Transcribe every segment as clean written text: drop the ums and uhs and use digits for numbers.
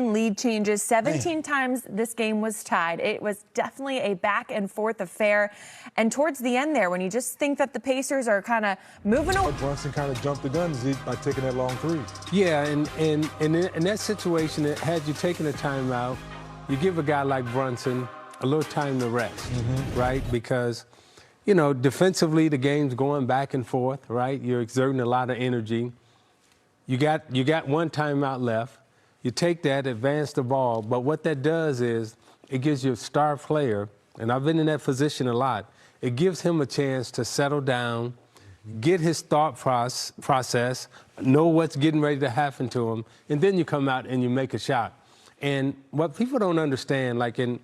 Lead changes 17 times. This game was tied. It was definitely a back and forth affair. And towards the end there, when you just think that the Pacers are kind of moving away. Brunson kind of jumped the gun, Zeke, by taking that long three. Yeah, and in that situation, had you taken a timeout, you give a guy like Brunson a little time to rest, right? Because, you know, defensively, the game's going back and forth, right? You're exerting a lot of energy. You got one timeout left. You take that, advance the ball, but what that does is it gives you a star player, and I've been in that position a lot, it gives him a chance to settle down, get his thought process, know what's getting ready to happen to him, and then you come out and you make a shot. And what people don't understand, like in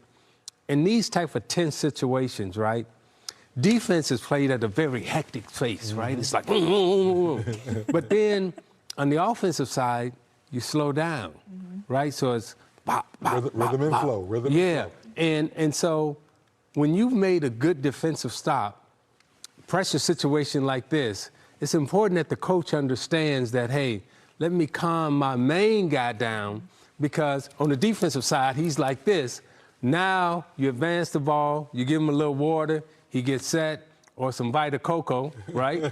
these type of tense situations, right, defense is played at a very hectic pace, right? It's like, but then on the offensive side, you slow down, right? So it's bop, bop, rhythm bop, and bop. flow, rhythm yeah. and flow. And so when you've made a good defensive stop, pressure situation like this, it's important that the coach understands that, hey, let me calm my main guy down, because on the defensive side, he's like this. Now you advance the ball, you give him a little water, he gets set, or some Vita Coco, right?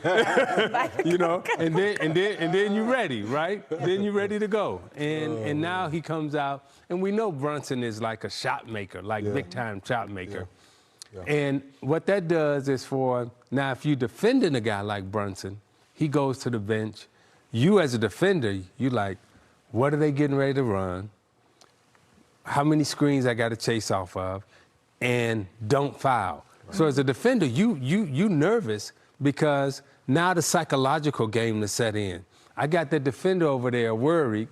You know, and then you're ready, right? Then you're ready to go. And now he comes out, and we know Brunson is like a shot maker, like big-time shot maker. And what that does is now if you're defending a guy like Brunson, he goes to the bench. You as a defender, you like, what are they getting ready to run? How many screens I got to chase off of? And don't foul. So as a defender, you nervous, because now the psychological game to set in. I got the defender over there worried.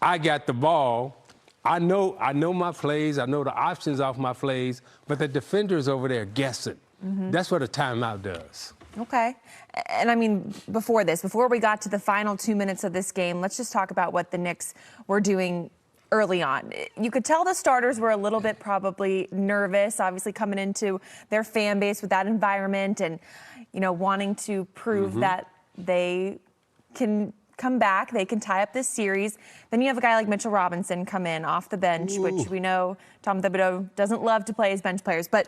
I got the ball. I know my plays. I know the options off my plays, but the defender is over there guessing. That's what a timeout does. Okay. And I mean, before we got to the final 2 minutes of this game, let's just talk about what the Knicks were doing early on. You could tell the starters were a little bit probably nervous, obviously coming into their fan base with that environment and, you know, wanting to prove that they can come back, they can tie up this series. Then you have a guy like Mitchell Robinson come in off the bench, which we know Tom Thibodeau doesn't love to play his bench players. But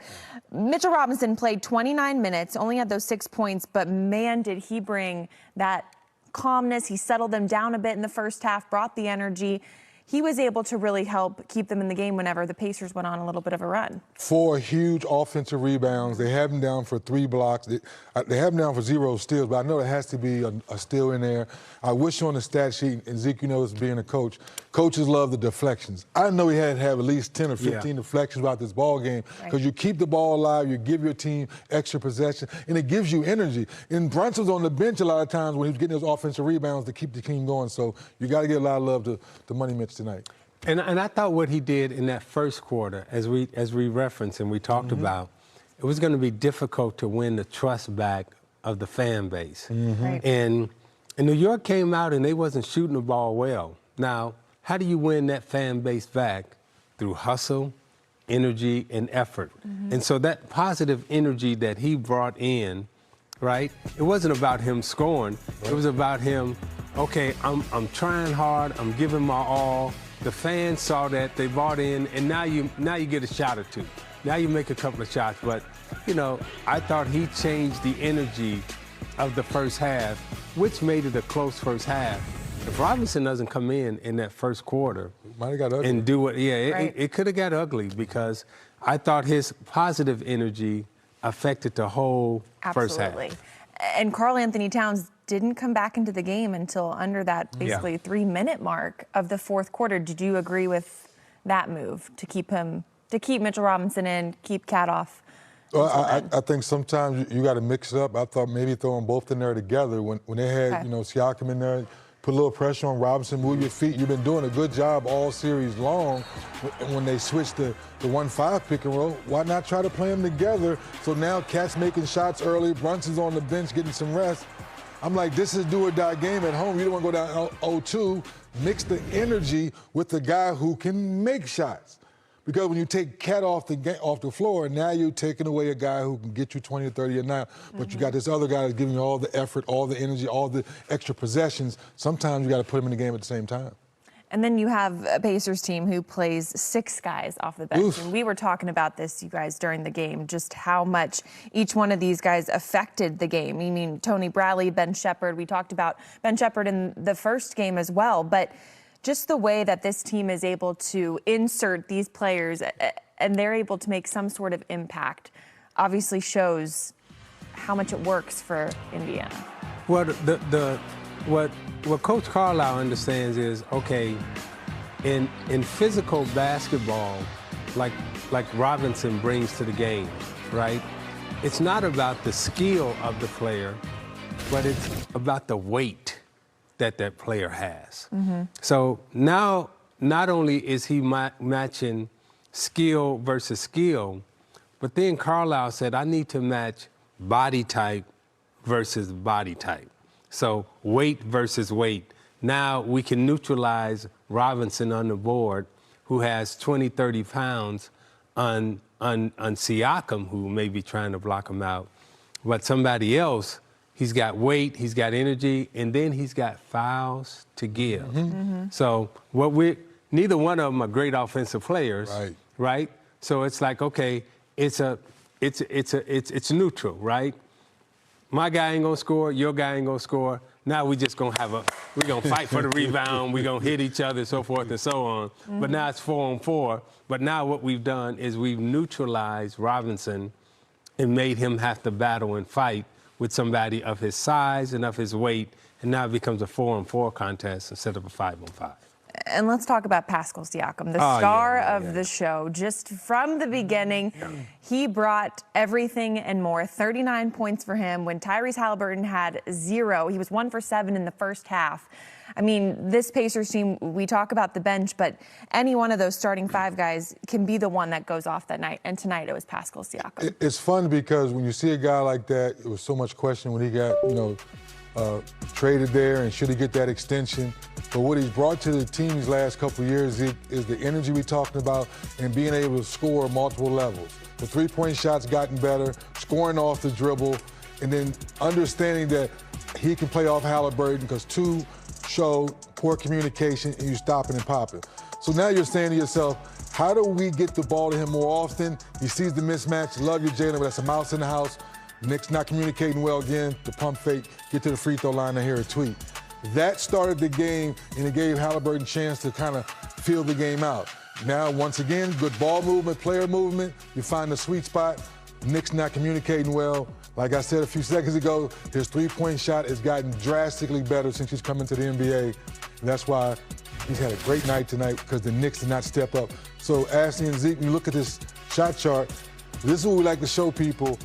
Mitchell Robinson played 29 minutes, only had those 6 points, but man, did he bring that calmness. He settled them down a bit in the first half, brought the energy. He was able to really help keep them in the game whenever the Pacers went on a little bit of a run. 4 huge offensive rebounds. They have him down for 3 blocks. They have him down for 0 steals, but I know there has to be a steal in there. I wish on the stat sheet, and Zeke, you know this being a coach, coaches love the deflections. I know he had to have at least 10 or 15 deflections throughout this ball game, because you keep the ball alive, you give your team extra possession, and it gives you energy. And Brunson's on the bench a lot of times when he was getting those offensive rebounds to keep the team going. So you got to give a lot of love to Money Mitch tonight. And I thought what he did in that first quarter, as we referenced and we talked about, it was going to be difficult to win the trust back of the fan base. And New York came out and they wasn't shooting the ball well. Now, how do you win that fan base back? Through hustle, energy, and effort. And so that positive energy that he brought in, right, it wasn't about him scoring. It was about him, okay, I'm trying hard, I'm giving my all. The fans saw that, they bought in, and now you get a shot or two. Now you make a couple of shots. But, you know, I thought he changed the energy of the first half, which made it a close first half. If Robinson doesn't come in that first quarter and do it, it could have got ugly, because I thought his positive energy affected the whole first half. And Karl Anthony Towns didn't come back into the game until under that basically 3-minute mark of the fourth quarter. Did you agree with that move to keep Mitchell Robinson in, keep Cat off? Well, I think sometimes you got to mix it up. I thought maybe throwing both in there together when they had, you know, Siakam in there, put a little pressure on Robinson, move your feet. You've been doing a good job all series long. When they switched the 1-5 pick and roll, why not try to play them together? So now Cat's making shots early, Brunson's on the bench getting some rest. I'm like, this is do or die game at home. You don't want to go down 0-2. Mix the energy with the guy who can make shots. Because when you take Cat off the floor, now you're taking away a guy who can get you 20 or 30 a night. But you got this other guy that's giving you all the effort, all the energy, all the extra possessions. Sometimes you got to put him in the game at the same time. And then you have a Pacers team who plays 6 guys off the bench. Oof. And we were talking about this, you guys, during the game, just how much each one of these guys affected the game. I mean, Tony Bradley, Ben Shepherd, we talked about Ben Shepherd in the first game as well. But just the way that this team is able to insert these players and they're able to make some sort of impact obviously shows how much it works for Indiana. Well, what Coach Carlisle understands is, okay, in physical basketball, like Robinson brings to the game, right? It's not about the skill of the player, but it's about the weight that player has. Mm-hmm. So now, not only is he matching skill versus skill, but then Carlisle said, I need to match body type versus body type. So weight versus weight. Now we can neutralize Robinson on the board, who has 20, 30 pounds on Siakam, who may be trying to block him out. But somebody else, he's got weight, he's got energy, and then he's got fouls to give. Mm-hmm. Mm-hmm. So neither one of them are great offensive players, right? So it's like, okay, it's neutral, right? My guy ain't gonna score, your guy ain't gonna score. Now we just gonna we're gonna fight for the rebound, we're gonna hit each other, so forth and so on. Mm-hmm. But now it's 4-on-4. But now what we've done is we've neutralized Robinson and made him have to battle and fight with somebody of his size and of his weight, and now it becomes a 4-on-4 contest instead of a 5-on-5. And let's talk about Pascal Siakam, the star of the show. Just from the beginning, he brought everything and more. 39 points for him when Tyrese Haliburton had 0. He was 1 for 7 in the first half. I mean, this Pacers team, we talk about the bench, but any one of those starting 5 guys can be the one that goes off that night. And tonight it was Pascal Siakam. It's fun because when you see a guy like that, it was so much question when he got, traded there and should he get that extension. But what he's brought to the team these last couple of years is the energy we're talking about and being able to score multiple levels. The three-point shot's gotten better, scoring off the dribble, and then understanding that he can play off Haliburton because 2 show poor communication and you stopping and popping. So now you're saying to yourself, how do we get the ball to him more often? He sees the mismatch, love you, Jalen, but that's a mouse in the house. Knicks not communicating well again, the pump fake, get to the free throw line and hear a tweet. That started the game, and it gave Haliburton a chance to kind of feel the game out. Now, once again, good ball movement, player movement, you find the sweet spot. Knicks not communicating well. Like I said a few seconds ago, his three-point shot has gotten drastically better since he's come into the NBA. And that's why he's had a great night tonight, because the Knicks did not step up. So, Ashley and Zeke, when you look at this shot chart, this is what we like to show people.